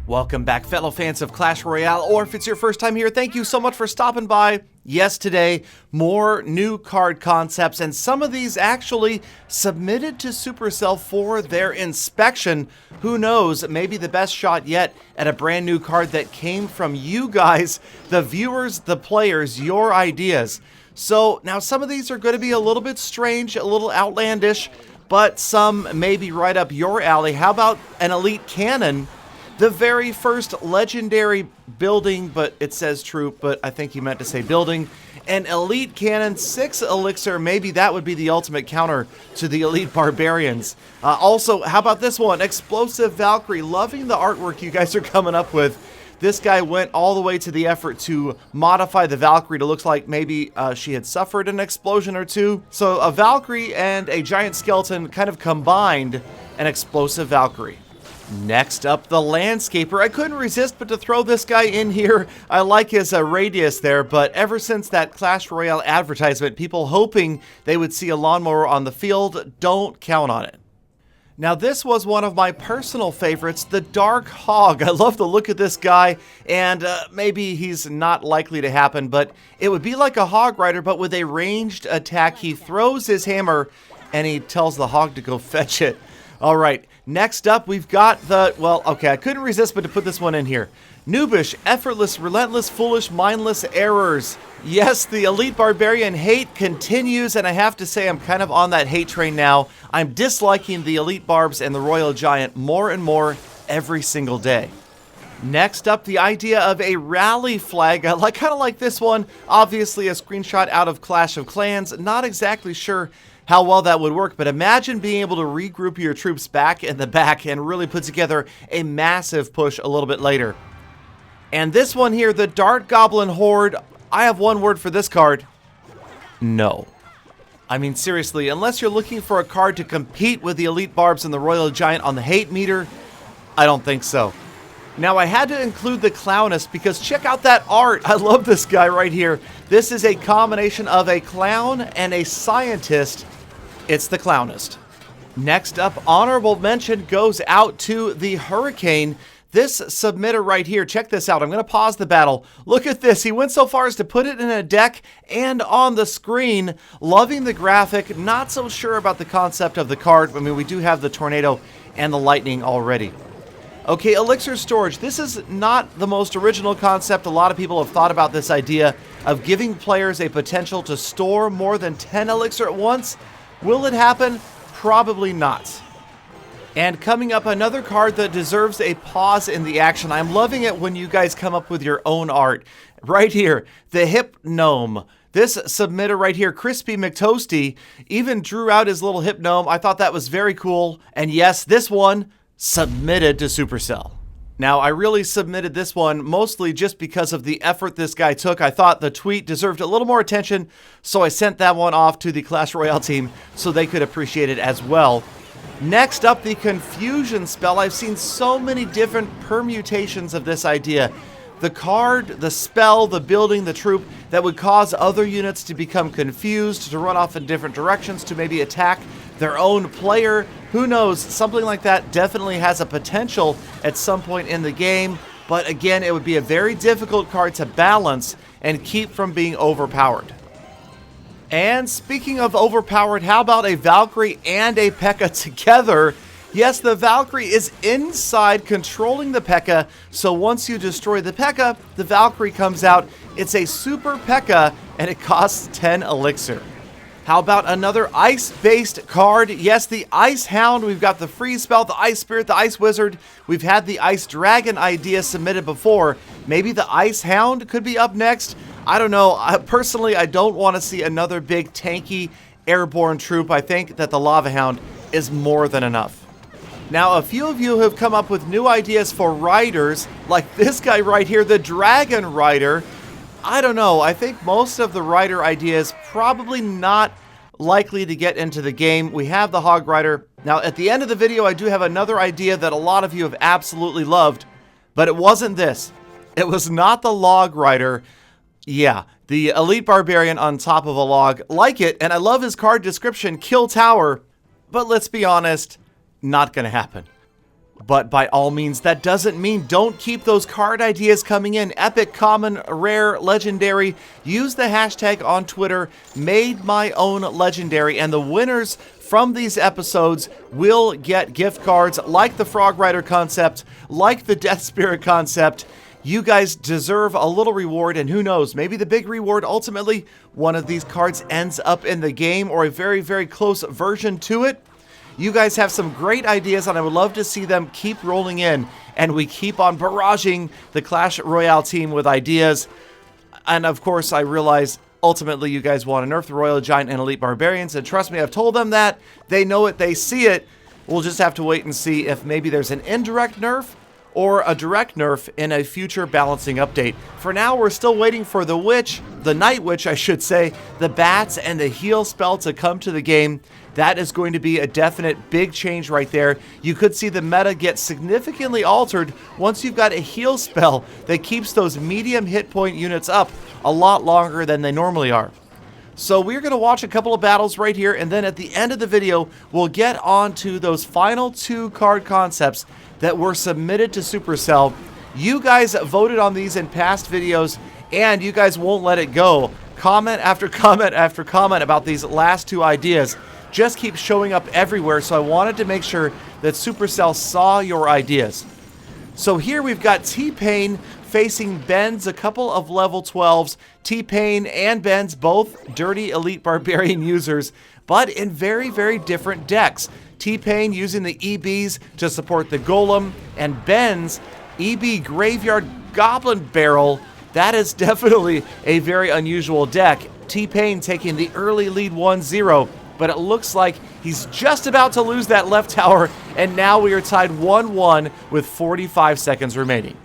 Welcome back, fellow fans of Clash Royale, or if it's your first time here, thank you so much for stopping by. Yes, today, more new card concepts, and some of these actually submitted to Supercell for their inspection. Who knows, maybe the best shot yet at a brand new card that came from you guys, the viewers, the players, your ideas. So now some of these are going to be a little bit strange, a little outlandish, but some may be right up your alley. How about an Elite Cannon? The very first legendary building, but it says troop, but I think he meant to say building. An Elite Cannon, 6 Elixir, maybe that would be the ultimate counter to the Elite Barbarians. Also, how about this one? Explosive Valkyrie, loving the artwork you guys are coming up with. This guy went all the way to the effort to modify the Valkyrie to look like maybe she had suffered an explosion or two. So a Valkyrie and a giant skeleton kind of combined an explosive Valkyrie. Next up, the Landscaper. I couldn't resist but to throw this guy in here. I like his radius there, but ever since that Clash Royale advertisement, people hoping they would see a lawnmower on the field, don't count on it. Now this was one of my personal favorites, the Dark Hog. I love the look of this guy, and maybe he's not likely to happen, but it would be like a Hog Rider, but with a ranged attack. He throws his hammer, and he tells the hog to go fetch it. All right, next up, we've got the, well, okay, I couldn't resist but to put this one in here. Noobish, effortless, relentless, foolish, mindless errors. Yes, the Elite Barbarian hate continues, and I have to say I'm kind of on that hate train now. I'm disliking the Elite Barbs and the Royal Giant more and more every single day. Next up, the idea of a rally flag. I kind of like this one. Obviously a screenshot out of Clash of Clans. Not exactly sure how well that would work, but imagine being able to regroup your troops back in the back and really put together a massive push a little bit later. And this one here, the Dart Goblin Horde, I have one word for this card. No. I mean, seriously, unless you're looking for a card to compete with the Elite Barbs and the Royal Giant on the hate meter, I don't think so. Now, I had to include the Clownist because check out that art. I love this guy right here. This is a combination of a clown and a scientist. It's the Clownist. Next up, honorable mention goes out to the Hurricane. This submitter right here, check this out. I'm going to pause the battle. Look at this. He went so far as to put it in a deck and on the screen. Loving the graphic. Not so sure about the concept of the card. I mean, we do have the tornado and the lightning already. Okay, Elixir Storage. This is not the most original concept. A lot of people have thought about this idea of giving players a potential to store more than 10 Elixir at once. Will it happen? Probably not. And coming up, another card that deserves a pause in the action. I'm loving it when you guys come up with your own art. Right here, the Hip Gnome. This submitter right here, Crispy McToasty, even drew out his little hip gnome. I thought that was very cool. And yes, this one submitted to Supercell. Now, I really submitted this one mostly just because of the effort this guy took. I thought the tweet deserved a little more attention, so I sent that one off to the Clash Royale team so they could appreciate it as well. Next up, the Confusion spell. I've seen so many different permutations of this idea. The card, the spell, the building, the troop that would cause other units to become confused, to run off in different directions, to maybe attack their own player. Who knows? Something like that definitely has a potential at some point in the game. But again, it would be a very difficult card to balance and keep from being overpowered. And speaking of overpowered, how about a Valkyrie and a P.E.K.K.A. together? Yes, the Valkyrie is inside controlling the P.E.K.K.A. So once you destroy the P.E.K.K.A., the Valkyrie comes out. It's a super P.E.K.K.A. and it costs 10 Elixir. How about another ice-based card? Yes, the Ice Hound. We've got the Freeze Spell, the Ice Spirit, the Ice Wizard. We've had the Ice Dragon idea submitted before. Maybe the Ice Hound could be up next. I don't know. Personally, I don't want to see another big tanky airborne troop. I think that the Lava Hound is more than enough. Now, a few of you have come up with new ideas for riders, like this guy right here, the Dragon Rider. I don't know. I think most of the rider ideas probably not likely to get into the game. We have the Hog Rider. Now, at the end of the video, I do have another idea that a lot of you have absolutely loved, but it wasn't this. It was not the Log Rider. Yeah, the Elite Barbarian on top of a log. Like it, and I love his card description, Kill Tower, but let's be honest, not going to happen. But by all means, that doesn't mean don't keep those card ideas coming in. Epic, common, rare, legendary. Use the hashtag on Twitter, #MadeMyOwnLegendary, and the winners from these episodes will get gift cards like the Frog Rider concept, like the Death Spirit concept. You guys deserve a little reward, and who knows, maybe the big reward, ultimately, one of these cards ends up in the game or a very, very close version to it. You guys have some great ideas, and I would love to see them keep rolling in, and we keep on barraging the Clash Royale team with ideas. And of course, I realize ultimately you guys want to nerf the Royal Giant and Elite Barbarians, and trust me, I've told them that. They know it, they see it. We'll just have to wait and see if maybe there's an indirect nerf or a direct nerf in a future balancing update. For now, we're still waiting for the Witch, the Night Witch, I should say, the Bats, and the Heal spell to come to the game. That is going to be a definite big change right there. You could see the meta get significantly altered once you've got a Heal spell that keeps those medium hit point units up a lot longer than they normally are. So we're going to watch a couple of battles right here, and then at the end of the video, we'll get on to those final 2 card concepts that were submitted to Supercell. You guys voted on these in past videos, and you guys won't let it go. Comment after comment after comment about these last 2 ideas just keep showing up everywhere, so I wanted to make sure that Supercell saw your ideas. So here we've got T-Pain facing Benz, a couple of level 12s. T-Pain and Benz, both dirty Elite Barbarian users, but in very, very different decks. T-Pain using the EBs to support the Golem, and Benz, EB Graveyard Goblin Barrel. That is definitely a very unusual deck. T-Pain taking the early lead 1-0, but it looks like he's just about to lose that left tower, and now we are tied 1-1 with 45 seconds remaining.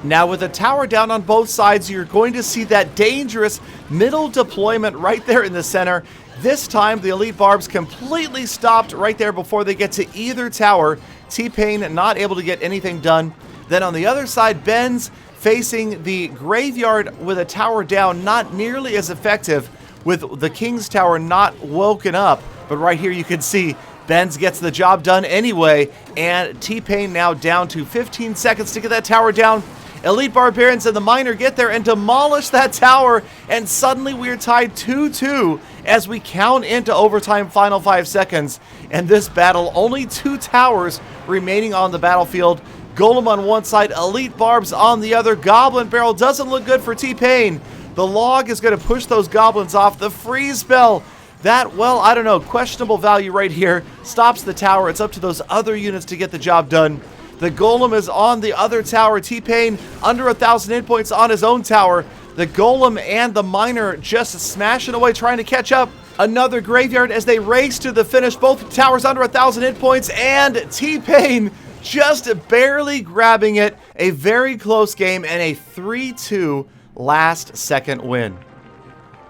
Now with the tower down on both sides, you're going to see that dangerous middle deployment right there in the center. This time, the Elite Barbs completely stopped right there before they get to either tower. T-Pain not able to get anything done. Then on the other side, Benz facing the graveyard with a tower down, not nearly as effective, with the King's Tower not woken up. But right here you can see Benz gets the job done anyway, and T-Pain now down to 15 seconds to get that tower down. Elite Barbarians and the Miner get there and demolish that tower, and suddenly we're tied 2-2 as we count into overtime, final 5 seconds. And this battle, only 2 towers remaining on the battlefield. Golem on one side, Elite Barbs on the other. Goblin Barrel doesn't look good for T-Pain. The log is going to push those goblins off. The freeze spell, that, well, I don't know, questionable value right here. Stops the tower. It's up to those other units to get the job done. The Golem is on the other tower. T-Pain under 1,000 hit points on his own tower. The Golem and the Miner just smashing away, trying to catch up. Another graveyard as they race to the finish. Both towers under 1,000 hit points, and T-Pain just barely grabbing it. A very close game and a 3-2 last second win.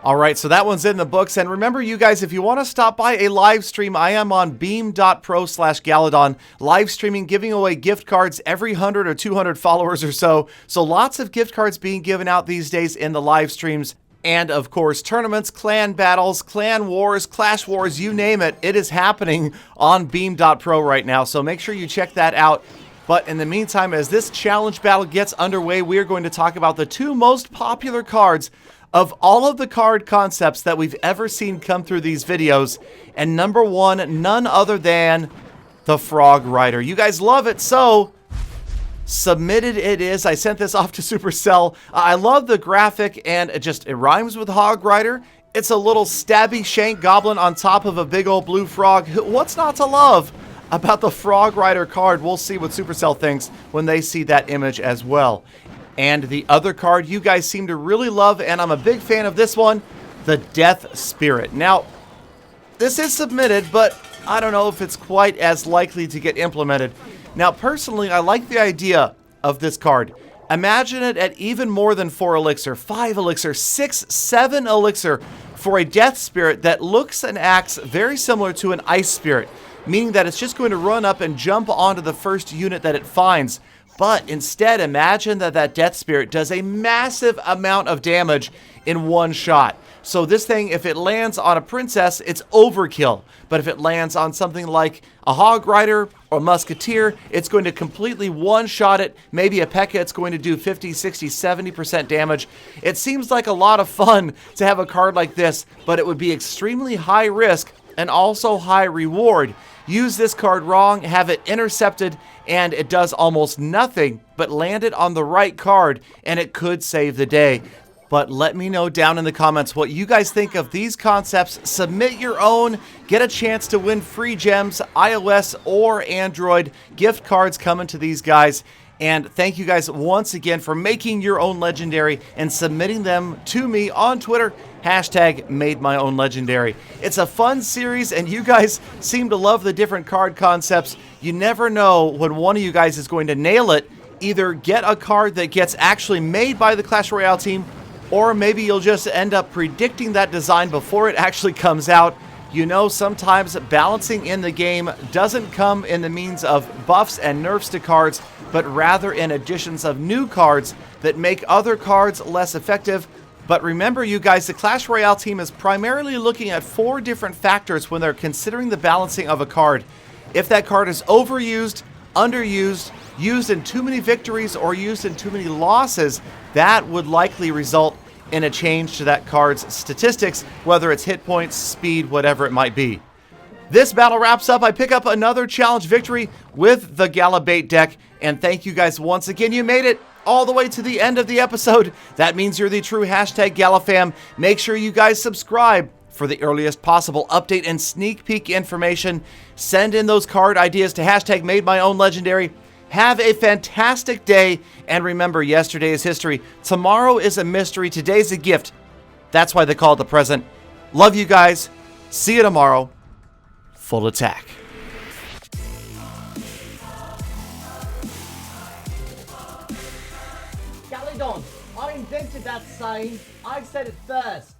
All right, so that one's in the books. And remember, you guys, if you want to stop by a live stream, I am on beam.pro/Galadon, live streaming, giving away gift cards every 100 or 200 followers or so. So lots of gift cards being given out these days in the live streams. And of course, tournaments, clan battles, clan wars, clash wars, you name it. It is happening on beam.pro right now. So make sure you check that out. But in the meantime, as this challenge battle gets underway, we are going to talk about the 2 most popular cards of all of the card concepts that we've ever seen come through these videos. And number 1, none other than the Frog Rider. You guys love it, so submitted it is. I sent this off to Supercell. I love the graphic, and it rhymes with Hog Rider. It's a little stabby shank goblin on top of a big old blue frog. What's not to love about the Frog Rider card? We'll see what Supercell thinks when they see that image as well. And the other card you guys seem to really love, and I'm a big fan of this one, the Death Spirit. Now, this is submitted, but I don't know if it's quite as likely to get implemented. Now, personally, I like the idea of this card. Imagine it at even more than 4 elixir, 5 elixir, 6, 7 elixir for a Death Spirit that looks and acts very similar to an Ice Spirit, meaning that it's just going to run up and jump onto the first unit that it finds. But instead, imagine that Death Spirit does a massive amount of damage in one shot. So this thing, if it lands on a princess, it's overkill. But if it lands on something like a hog rider or musketeer, it's going to completely one-shot it. Maybe a P.E.K.K.A, it's going to do 50, 60, 70% damage. It seems like a lot of fun to have a card like this, but it would be extremely high risk and also high reward. Use this card wrong, have it intercepted, and it does almost nothing, but land it on the right card, and it could save the day. But let me know down in the comments what you guys think of these concepts. Submit your own. Get a chance to win free gems, iOS or Android. Gift cards coming to these guys. And thank you guys once again for making your own legendary and submitting them to me on Twitter. #MadeMyOwnLegendary. It's a fun series, and you guys seem to love the different card concepts. You never know when one of you guys is going to nail it. Either get a card that gets actually made by the Clash Royale team, or maybe you'll just end up predicting that design before it actually comes out. You know, sometimes balancing in the game doesn't come in the means of buffs and nerfs to cards, but rather in additions of new cards that make other cards less effective. But remember, you guys, the Clash Royale team is primarily looking at 4 different factors when they're considering the balancing of a card. If that card is overused, underused, used in too many victories, or used in too many losses, that would likely result in a change to that card's statistics, whether it's hit points, speed, whatever it might be. This battle wraps up. I pick up another challenge victory with the Galadon deck, and thank you guys once again. You made it all the way to the end of the episode. That means you're the true #GalaFam. Make sure you guys subscribe for the earliest possible update and sneak peek information. Send in those card ideas to #MadeMyOwnLegendary. Have a fantastic day, and remember, yesterday is history. Tomorrow is a mystery. Today's a gift. That's why they call it the present. Love you guys. See you tomorrow. Full attack. Galadon, I invented that saying. I said it first.